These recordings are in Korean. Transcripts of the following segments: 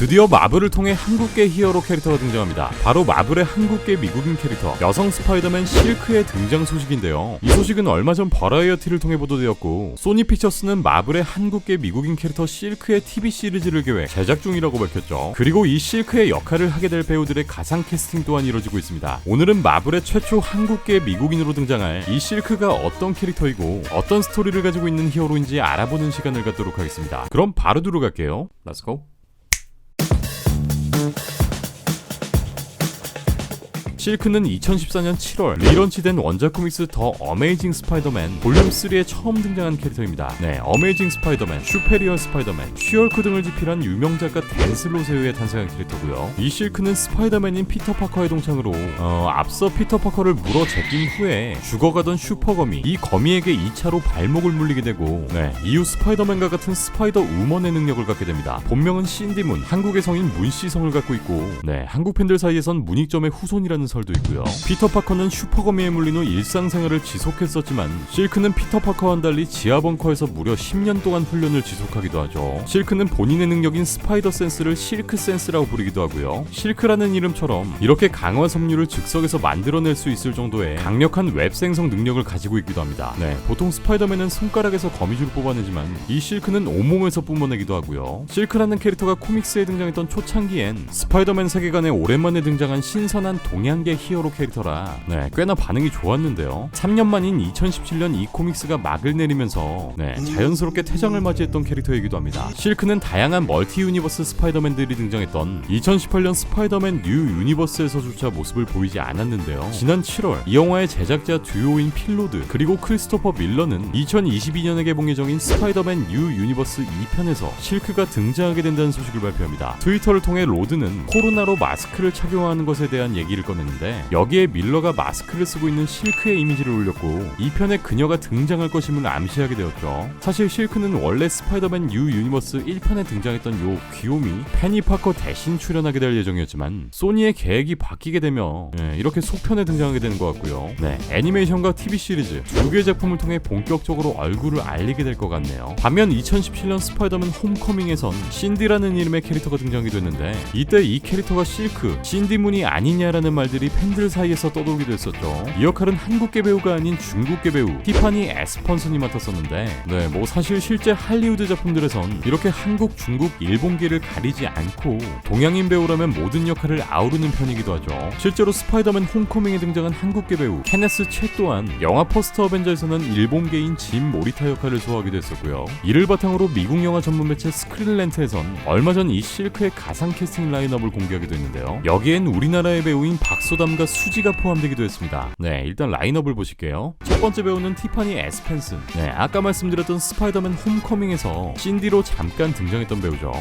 드디어 마블을 통해 한국계 히어로 캐릭터가 등장합니다. 바로 마블의 한국계 미국인 캐릭터 여성 스파이더맨 실크의 등장 소식인데요. 이 소식은 얼마 전 버라이어티를 통해 보도되었고, 소니 픽처스는 마블의 한국계 미국인 캐릭터 실크의 TV 시리즈를 계획 제작 중이라고 밝혔죠. 그리고 이 실크의 역할을 하게 될 배우들의 가상 캐스팅 또한 이뤄지고 있습니다. 오늘은 마블의 최초 한국계 미국인으로 등장할 이 실크가 어떤 캐릭터이고 어떤 스토리를 가지고 있는 히어로인지 알아보는 시간을 갖도록 하겠습니다. 그럼 바로 들어갈게요. Let's go. 실크는 2014년 7월 리런치된 원작 코믹스 더 어메이징 스파이더맨 볼륨 3에 처음 등장한 캐릭터입니다. 네, 어메이징 스파이더맨, 슈페리어 스파이더맨, 슈얼크 등을 집필한 유명 작가 댄 슬롯에 의해 탄생한 캐릭터고요. 이 실크는 스파이더맨인 피터 파커의 동창으로 앞서 피터 파커를 물어 제낀 후에 죽어가던 슈퍼거미, 이 거미에게 2차로 발목을 물리게 되고, 이후 스파이더맨과 같은 스파이더 우먼의 능력을 갖게 됩니다. 본명은 신디문, 한국의 성인 문씨성을 갖고 있고, 한국 팬들 사이에선 문익점의 후손이라는 설도 있고요. 피터 파커는 슈퍼거미에 물린 후 일상생활을 지속했었지만, 실크는 피터 파커와는 달리 지하 벙커에서 무려 10년 동안 훈련을 지속하기도 하죠. 실크는 본인의 능력인 스파이더 센스를 실크 센스라고 부르기도 하고요. 실크라는 이름처럼 이렇게 강화 섬유를 즉석에서 만들어낼 수 있을 정도의 강력한 웹 생성 능력을 가지고 있기도 합니다. 보통 스파이더맨은 손가락에서 거미줄을 뽑아내지만 이 실크는 온몸에서 뿜어내기도 하고요. 실크라는 캐릭터가 코믹스에 등장했던 초창기엔 스파이더맨 세계관에 오랜만에 등장한 신선한 동양계 히어로 캐릭터라 꽤나 반응이 좋았는데요. 3년 만인 2017년 이 코믹스가 막을 내리면서 자연스럽게 퇴장을 맞이했던 캐릭터이기도 합니다. 실크는 다양한 멀티 유니버스 스파이더맨들이 등장했던 2018년 스파이더맨 뉴 유니버스에서조차 모습을 보이지 않았는데요. 지난 7월 이 영화의 제작자 듀오인 필로드 그리고 크리스토퍼 밀러는 2022년에 개봉 예정인 스파이더맨 뉴 유니버스 2편에서 실크가 등장하게 된다는 소식을 발표합니다. 트위터를 통해 로드는 코로나로 마스크를 착용하는 것에 대한 얘기를 꺼냈는데, 여기에 밀러가 마스크를 쓰고 있는 실크의 이미지를 올렸고, 이 편에 그녀가 등장할 것임을 암시하게 되었죠. 사실 실크는 원래 스파이더맨 뉴 유니버스 1편에 등장했던 요 귀요미 페니 파커 대신 출연하게 될 예정이었지만, 소니의 계획이 바뀌게 되며 이렇게 속편에 등장하게 되는 것 같고요. 애니메이션과 TV 시리즈 두 개의 작품을 통해 본격적으로 얼굴을 알리게 될 것 같네요. 반면 2017년 스파이더맨 홈커밍에선 신디라는 이름의 캐릭터가 등장하기도 했는데, 이때 이 캐릭터가 실크, 신디문이 아니냐라는 말들이 팬들 사이에서 떠돌기도 했었죠. 이 역할은 한국계 배우가 아닌 중국계 배우 티파니 에스펀슨이 맡았었는데, 사실 실제 할리우드 작품들에선 이렇게 한국, 중국, 일본계를 가리지 않고 동양인 배우라면 모든 역할을 아우르는 편이기도 하죠. 실제로 스파이더맨 홈커밍에 등장한 한국계 배우 케네스 채 또한 영화 퍼스트 어벤져에서는 일본계인 짐 모리타 역할을 소화하기도 했었고요. 이를 바탕으로 미국 영화 전문 매체 스크린렌트에선 얼마 전 이 실크의 가상 캐스팅 라인업을 공개하기도 했는데요. 여기엔 우리나라의 배우인 박소담과 수지가 포함되기도 했습니다. 일단 라인업을 보실게요. 첫 번째 배우는 티파니 에스펜슨. 아까 말씀드렸던 스파이더맨 홈커밍에서 신디로 잠깐 등장했던 배우죠.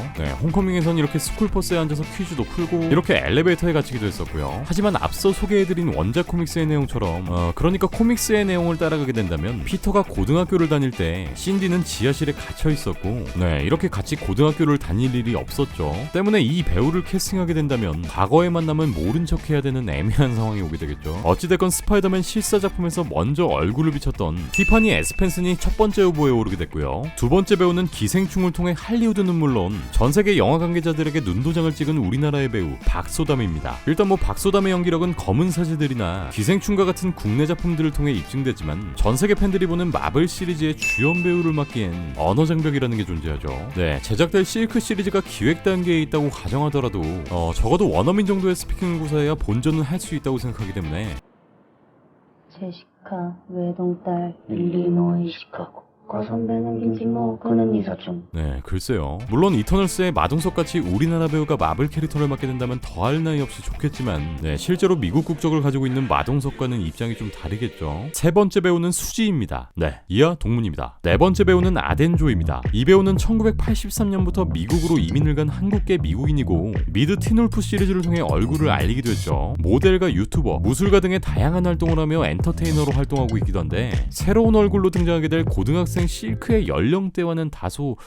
홈커밍에선 이렇게 스쿨버스에 앉아서 퀴즈도 풀고 이렇게 엘리베이터에 갇히기도 했었고요. 하지만 앞서 소개해드린 원작 코믹스의 내용처럼 그러니까 코믹스의 내용을 따라가게 된다면, 피터가 고등학교를 다닐 때 신디는 지하실에 갇혀 있었고, 이렇게 같이 고등학교를 다닐 일이 없었죠. 때문에 이 배우를 캐스팅하게 된다면 과거의 만남은 모른 척 해야 되는 애매한 상황이 오게 되겠죠. 어찌됐건 스파이더맨 실사 작품에서 먼저 얼굴을 비쳤던 티파니 에스펜슨이 첫 번째 후보에 오르게 됐고요. 두 번째 배우는 기생충을 통해 할리우드는 물론 전 세계 영화 관계자들에게 눈도장을 찍은 우리나라의 배우 박소담입니다. 일단 박소담의 연기력은 검은 사제들이나 기생충과 같은 국내 작품들을 통해 입증됐지만, 전 세계 팬들이 보는 마블 시리즈의 주연 배우를 맡기엔 언어 장벽이라는 게 존재하죠. 제작될 실크 시리즈가 기획 단계에 있다고 가정하더라도 적어도 원어민 정도의 스피킹 구사해야 본전은 할 수 있다고 생각하기 때문에, 제시카 외동딸 일리노이 시카고 과선배는 김진모 그는 이사촌. 글쎄요. 물론 이터널스의 마동석같이 우리나라 배우가 마블 캐릭터를 맡게 된다면 더할 나위 없이 좋겠지만, 실제로 미국 국적을 가지고 있는 마동석과는 입장이 좀 다르겠죠. 세 번째 배우는 수지입니다. 이하 동문입니다. 네 번째 배우는 아덴조입니다. 이 배우는 1983년부터 미국으로 이민을 간 한국계 미국인이고, 미드 티놀프 시리즈를 통해 얼굴을 알리기도 했죠. 모델과 유튜버, 무술가 등의 다양한 활동을 하며 엔터테이너로 활동하고 있기도 한데, 새로운 얼굴로 등장하게 될 고등학생 출생 실크의 연령대와는 다소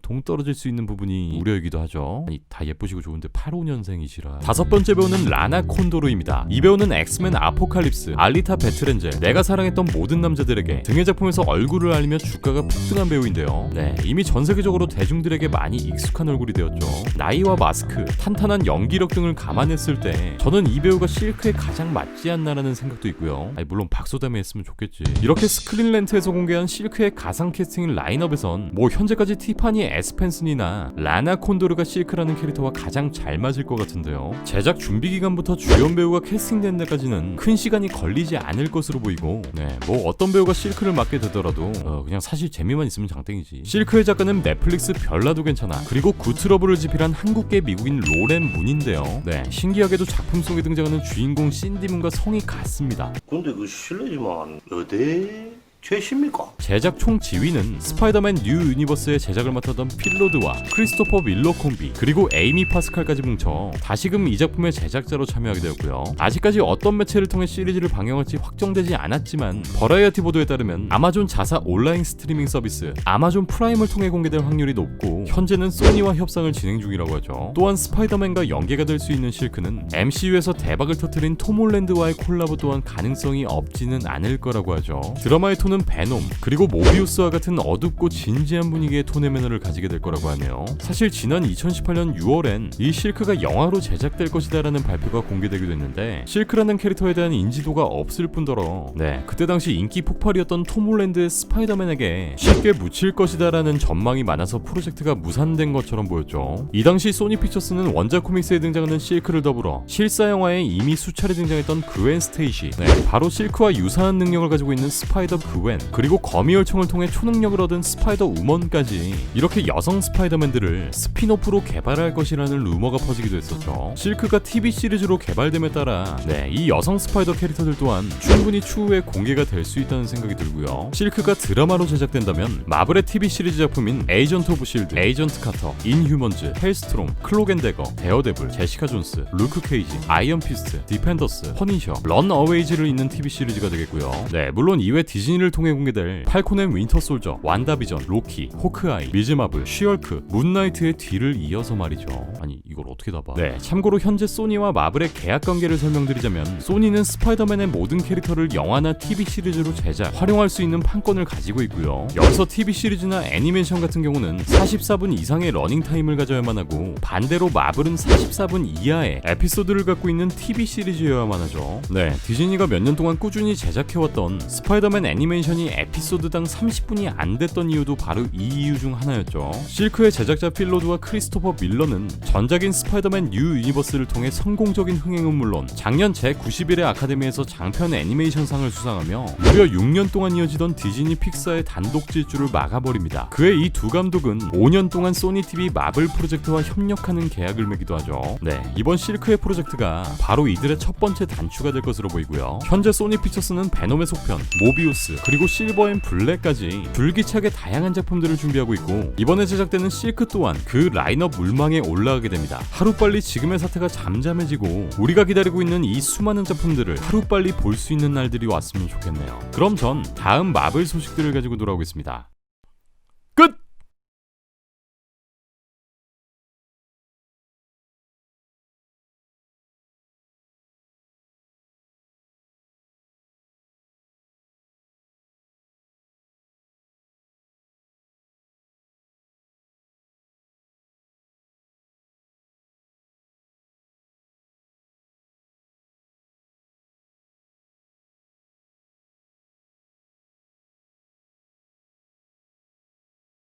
동떨어질 수 있는 부분이 우려이기도 하죠. 아니, 다 예쁘시고 좋은데 85년생이시라. 다섯 번째 배우는 라나 콘도르입니다. 이 배우는 엑스맨 아포칼립스, 알리타 배트렌젤, 내가 사랑했던 모든 남자들에게 등의 작품에서 얼굴을 알리며 주가가 폭등한 배우인데요. 네, 이미 전 세계적으로 대중들에게 많이 익숙한 얼굴이 되었죠. 나이와 마스크, 탄탄한 연기력 등을 감안했을 때 저는 이 배우가 실크에 가장 맞지 않나라는 생각도 있고요. 아니, 물론 박소담이 했으면 좋겠지. 이렇게 스크린렌트에서 공개한 실크의 가상 캐스팅 라인업에선 뭐 현재까지 티파니 에스펜슨이나 라나 콘도르가 실크라는 캐릭터와 가장 잘 맞을 것 같은데요. 제작 준비 기간부터 주연 배우가 캐스팅된 데까지는 큰 시간이 걸리지 않을 것으로 보이고, 네, 뭐 어떤 배우가 실크를 맡게 되더라도 그냥 사실 재미만 있으면 장땡이지. 실크의 작가는 넷플릭스 별나도 괜찮아, 그리고 굿트러블을 집필한 한국계 미국인 로렌 문인데요. 네, 신기하게도 작품 속에 등장하는 주인공 신디문과 성이 같습니다. 근데 그 실례지만 어디 최십니까? 제작 총 지휘는 스파이더맨 뉴 유니버스의 제작을 맡았던 필로드와 크리스토퍼 밀러 콤비, 그리고 에이미 파스칼까지 뭉쳐 다시금 이 작품의 제작자로 참여하게 되었고요. 아직까지 어떤 매체를 통해 시리즈를 방영할지 확정되지 않았지만 버라이어티 보도에 따르면 아마존 자사 온라인 스트리밍 서비스 아마존 프라임을 통해 공개될 확률이 높고, 현재는 소니와 협상을 진행 중이라고 하죠. 또한 스파이더맨과 연계가 될 수 있는 실크는 MCU에서 대박을 터뜨린 톰 홀랜드와의 콜라보 또한 가능성이 없지는 않을 거라고 하죠. 드라마의 톤은 베놈, 그리고 모비우스와 같은 어둡고 진지한 분위기의 톤의 매너를 가지게 될 거라고 하네요. 사실 지난 2018년 6월엔 이 실크가 영화로 제작될 것이다라는 발표가 공개되기도 했는데, 실크라는 캐릭터에 대한 인지도가 없을 뿐더러 네, 그때 당시 인기 폭발이었던 톰 홀랜드의 스파이더맨에게 쉽게 묻힐 것이다라는 전망이 많아서 프로젝트가 무산된 것처럼 보였죠. 이 당시 소니 픽처스는 원작 코믹스에 등장하는 실크를 더불어 실사 영화에 이미 수차례 등장했던 그웬 스테이시, 네, 바로 실크와 유사한 능력을 가지고 있는 스파이더 그웬, 그리고 거미열총을 통해 초능력을 얻은 스파이더 우먼까지 이렇게 여성 스파이더맨들을 스피노프로 개발할 것이라는 루머가 퍼지기도 했었죠. 실크가 TV 시리즈로 개발됨에 따라 네, 이 여성 스파이더 캐릭터들 또한 충분히 추후에 공개가 될 수 있다는 생각이 들고요. 실크가 드라마로 제작된다면 마블의 TV 시리즈 작품인 에이전트 오브 실드, 에이전트 카터, 인휴먼즈, 헬스트롬, 클로겐데거, 데어데블, 제시카 존스, 루크 케이지, 아이언 피스트, 디펜더스, 퍼니셔, 런 어웨이즈를 잇는 TV 시리즈가 되겠고요. 네, 물론 이외 디즈니를 통해 공개될 팔콘 앤 윈터 솔저, 완다비전, 로키, 호크아이, 미즈마블, 쉬얼크, 문나이트의 뒤를 이어서 말이죠. 아니, 이걸 어떻게 다 봐? 네, 참고로 현재 소니와 마블의 계약 관계를 설명드리자면, 소니는 스파이더맨의 모든 캐릭터를 영화나 TV 시리즈로 제작, 활용할 수 있는 판권을 가지고 있고요. 여기서 TV 시리즈나 애니메이션 같은 경우는 44분 이상의 러닝타임을 가져야만 하고, 반대로 마블은 44분 이하의 에피소드를 갖고 있는 TV 시리즈여야만 하죠. 네, 디즈니가 몇 년 동안 꾸준히 제작해왔던 스파이더맨 애니메이션이 에피소드당 30분이 안 됐던 이유도 바로 이 이유 중 하나였죠. 실크의 제작자 필로드와 크리스토퍼 밀러는 전작인 스파이더맨 뉴 유니버스를 통해 성공적인 흥행은 물론 작년 제91회 아카데미에서 장편 애니메이션상을 수상하며 무려 6년 동안 이어지던 디즈니 픽사의 단독 질주를 막아버립니다. 그의 이 두 감독은 5년 동안 소니TV 마블 프로젝트와 협력하는 계약을 맺기도 하죠. 네, 이번 실크의 프로젝트가 바로 이들의 첫 번째 단추가 될 것으로 보이고요. 현재 소니 픽처스는 베놈의 속편, 모비우스, 그리고 실버 앤 블랙까지 줄기차게 다양한 작품들을 준비하고 있고, 이번에 제작되는 실크 또한 그 라인업 물망에 올라가게 됩니다. 하루빨리 지금의 사태가 잠잠해지고 우리가 기다리고 있는 이 수많은 작품들을 하루빨리 볼 수 있는 날들이 왔으면 좋겠네요. 그럼 전 다음 마블 소식들을 가지고 돌아오겠습니다.